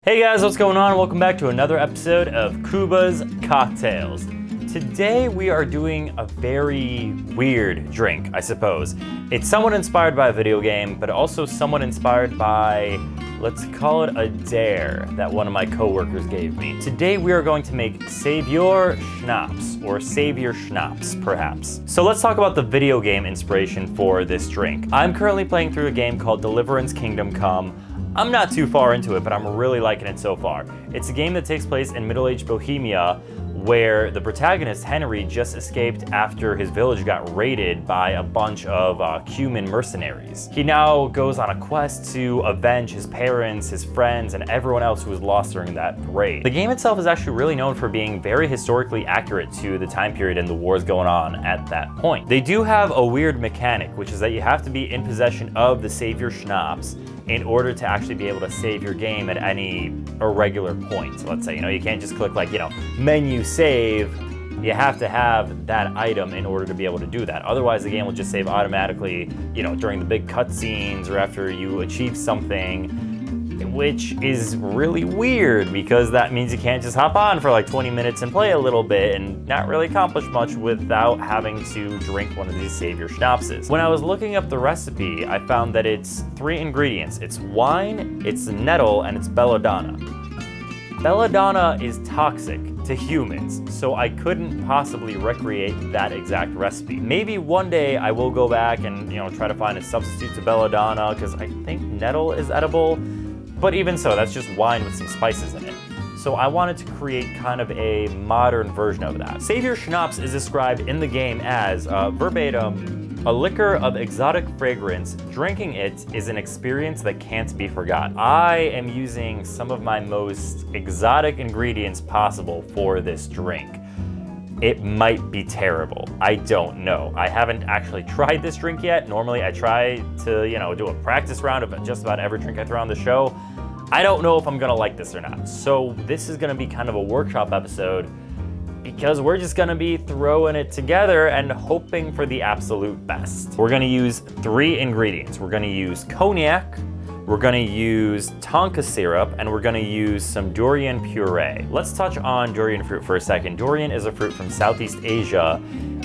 Hey guys, what's going on? Welcome back to another episode of Kuba's Cocktails. Today we are doing a very weird drink, I suppose. It's somewhat inspired by a video game, but also somewhat inspired by, let's call it a dare that one of my coworkers gave me. Today we are going to make Saviour Schnapps, or Saviour Schnapps, perhaps. So let's talk about the video game inspiration for this drink. I'm currently playing through a game called Deliverance Kingdom Come. I'm not too far into it, but I'm really liking it so far. It's a game that takes place in middle-aged Bohemia, where the protagonist, Henry, just escaped after his village got raided by a bunch of Cuman mercenaries. He now goes on a quest to avenge his parents, his friends, and everyone else who was lost during that raid. The game itself is actually really known for being very historically accurate to the time period and the wars going on at that point. They do have a weird mechanic, which is that you have to be in possession of the Saviour Schnapps in order to actually be able to save your game at any irregular point. So let's say, you can't just click like, menu save. You have to have that item in order to be able to do that. Otherwise, the game will just save automatically, during the big cutscenes or after you achieve something, which is really weird because that means you can't just hop on for like 20 minutes and play a little bit and not really accomplish much without having to drink one of these Saviour Schnappses. When I was looking up the recipe, I found that it's 3 ingredients. It's wine, it's nettle, and it's belladonna. Belladonna is toxic to humans, so I couldn't possibly recreate that exact recipe. Maybe one day I will go back and try to find a substitute to belladonna because I think nettle is edible. But even so, that's just wine with some spices in it. So I wanted to create kind of a modern version of that. Saviour Schnapps is described in the game as, verbatim, a liquor of exotic fragrance. Drinking it is an experience that can't be forgot. I am using some of my most exotic ingredients possible for this drink. It might be terrible. I don't know. I haven't actually tried this drink yet. Normally I try to, do a practice round of just about every drink I throw on the show. I don't know if I'm gonna like this or not. So this is gonna be kind of a workshop episode because we're just gonna be throwing it together and hoping for the absolute best. We're gonna use 3 ingredients. We're gonna use Cognac, we're gonna use Tonka syrup, and we're gonna use some Durian puree. Let's touch on durian fruit for a second. Durian is a fruit from Southeast Asia,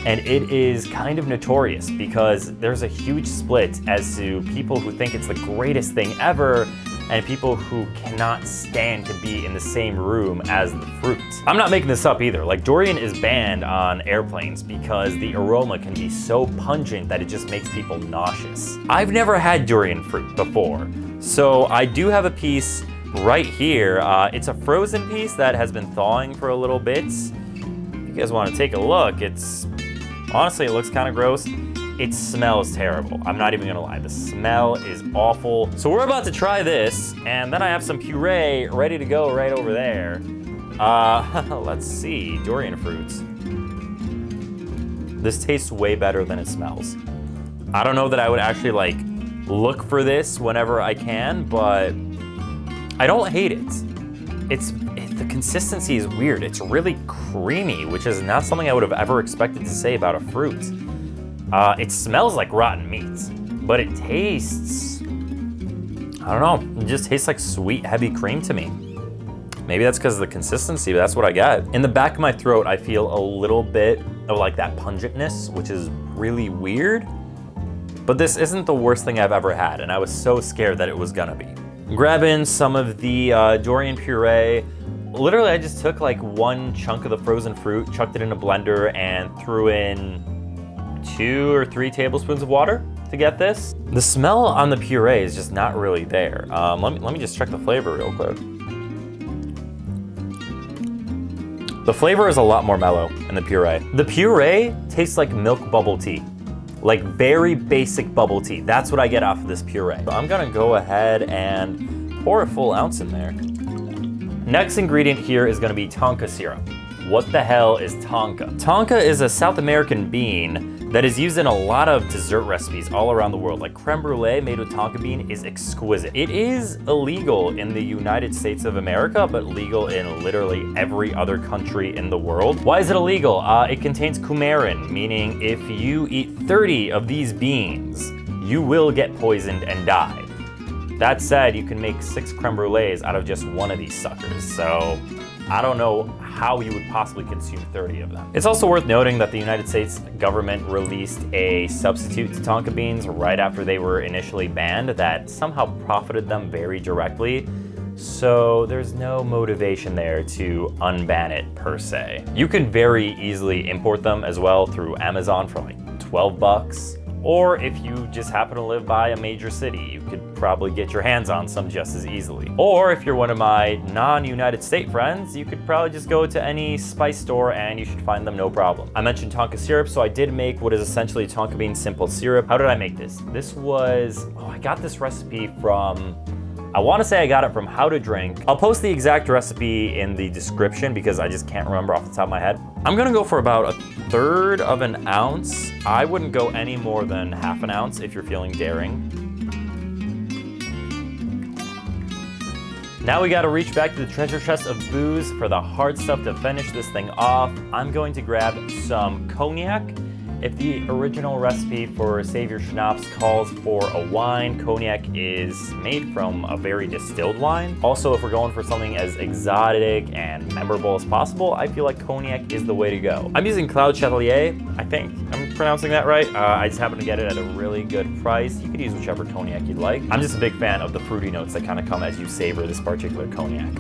and it is kind of notorious because there's a huge split as to people who think it's the greatest thing ever and people who cannot stand to be in the same room as the fruit. I'm not making this up either. Like, durian is banned on airplanes because the aroma can be so pungent that it just makes people nauseous. I've never had durian fruit before, so I do have a piece right here. It's a frozen piece that has been thawing for a little bit. If you guys want to take a look, honestly, it looks kind of gross. It smells terrible. I'm not even gonna lie, the smell is awful. So we're about to try this, and then I have some puree ready to go right over there. Let's see, durian fruits. This tastes way better than it smells. I don't know that I would actually look for this whenever I can, but I don't hate it. The consistency is weird. It's really creamy, which is not something I would have ever expected to say about a fruit. It smells like rotten meat, but it tastes, I don't know, it just tastes like sweet, heavy cream to me. Maybe that's because of the consistency, but that's what I get. In the back of my throat, I feel a little bit of that pungentness, which is really weird, but this isn't the worst thing I've ever had, and I was so scared that it was gonna be. Grabbing some of the durian puree. Literally, I just took 1 chunk of the frozen fruit, chucked it in a blender, and threw in 2 or 3 tablespoons of water to get this. The smell on the puree is just not really there. Let me just check the flavor real quick. The flavor is a lot more mellow in the puree. The puree tastes like milk bubble tea. Like very basic bubble tea. That's what I get off of this puree. So I'm gonna go ahead and pour a full ounce in there. Next ingredient here is gonna be Tonka syrup. What the hell is Tonka? Tonka is a South American bean that is used in a lot of dessert recipes all around the world. Like creme brulee made with Tonka bean is exquisite. It is illegal in the United States of America, but legal in literally every other country in the world. Why is it illegal? It contains coumarin, meaning if you eat 30 of these beans, you will get poisoned and die. That said, you can make 6 creme brulees out of just one of these suckers, so I don't know how you would possibly consume 30 of them. It's also worth noting that the United States government released a substitute to Tonka beans right after they were initially banned that somehow profited them very directly. So there's no motivation there to unban it per se. You can very easily import them as well through Amazon for like 12 bucks. Or if you just happen to live by a major city, you could probably get your hands on some just as easily. Or if you're one of my non-United States friends, you could probably just go to any spice store and you should find them no problem. I mentioned Tonka syrup, so I did make what is essentially Tonka bean simple syrup. How did I make this? This was, I got this recipe from, I want to say I got it from How to Drink. I'll post the exact recipe in the description because I just can't remember off the top of my head. I'm gonna go for about 1/3 of an ounce. I wouldn't go any more than 1/2 ounce if you're feeling daring. Now we gotta reach back to the treasure chest of booze for the hard stuff to finish this thing off. I'm going to grab some Cognac. If the original recipe for Saviour Schnapps calls for a wine, Cognac is made from a very distilled wine. Also, if we're going for something as exotic and memorable as possible, I feel like Cognac is the way to go. I'm using Cloud Chatelier, I think I'm pronouncing that right. I just happen to get it at a really good price. You could use whichever Cognac you'd like. I'm just a big fan of the fruity notes that kind of come as you savor this particular Cognac.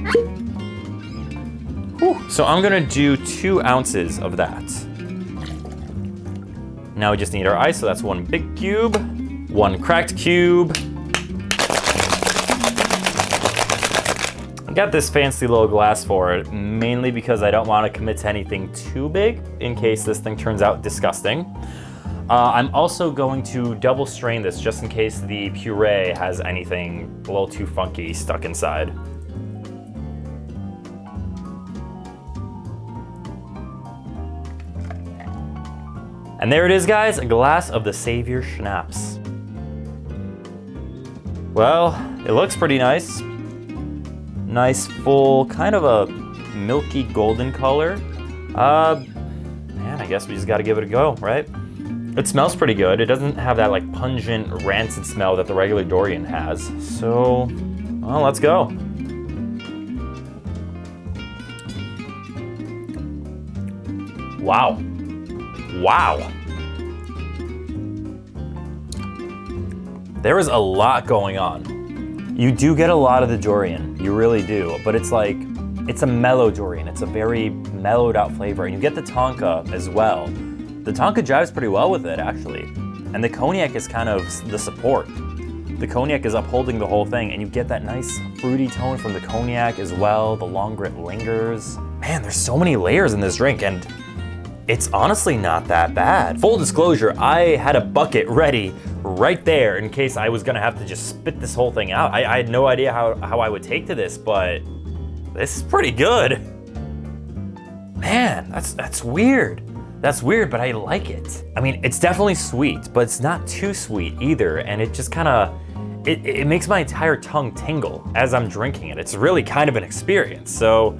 Whew. So I'm gonna do 2 ounces of that. Now we just need our ice, so that's 1 big cube, 1 cracked cube. I got this fancy little glass for it, mainly because I don't want to commit to anything too big in case this thing turns out disgusting. I'm also going to double strain this just in case the puree has anything a little too funky stuck inside. And there it is, guys, a glass of the Saviour Schnapps. Well, it looks pretty nice. Nice, full, kind of a milky golden color. Man, I guess we just gotta give it a go, right? It smells pretty good. It doesn't have that like pungent, rancid smell that the regular Durian has. So, well, let's go. Wow. Wow. There is a lot going on. You do get a lot of the Durian, you really do, but it's like, it's a mellow Durian. It's a very mellowed out flavor, and you get the Tonka as well. The Tonka jives pretty well with it, actually. And the Cognac is kind of the support. The Cognac is upholding the whole thing, and you get that nice fruity tone from the Cognac as well. The longer it lingers. Man, there's so many layers in this drink, and it's honestly not that bad. Full disclosure, I had a bucket ready right there in case I was gonna have to just spit this whole thing out. I had no idea how I would take to this, but this is pretty good. Man, that's weird. That's weird, but I like it. I mean, it's definitely sweet, but it's not too sweet either, and it just kinda, it makes my entire tongue tingle as I'm drinking it. It's really kind of an experience, so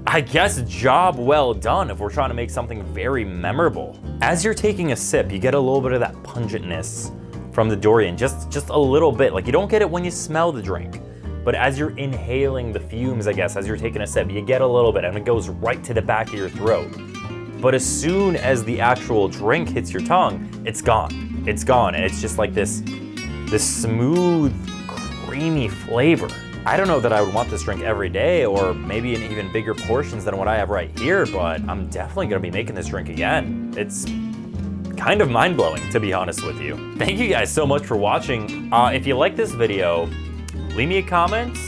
I guess job well done if we're trying to make something very memorable. As you're taking a sip, you get a little bit of that pungentness from the Durian, just a little bit. Like, you don't get it when you smell the drink, but as you're inhaling the fumes, I guess, as you're taking a sip, you get a little bit, and it goes right to the back of your throat. But as soon as the actual drink hits your tongue, it's gone. It's gone, and it's just like this smooth, creamy flavor. I don't know that I would want this drink every day, or maybe in even bigger portions than what I have right here, but I'm definitely gonna be making this drink again. It's kind of mind-blowing, to be honest with you. Thank you guys so much for watching. If you like this video, leave me a comment,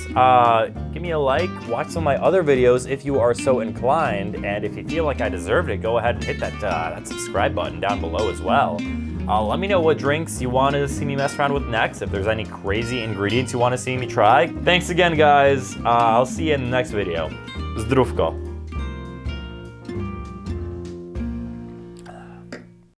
give me a like, watch some of my other videos if you are so inclined, and if you feel like I deserved it, go ahead and hit that subscribe button down below as well. Let me know what drinks you want to see me mess around with next, if there's any crazy ingredients you want to see me try. Thanks again, guys. I'll see you in the next video. Zdrówko.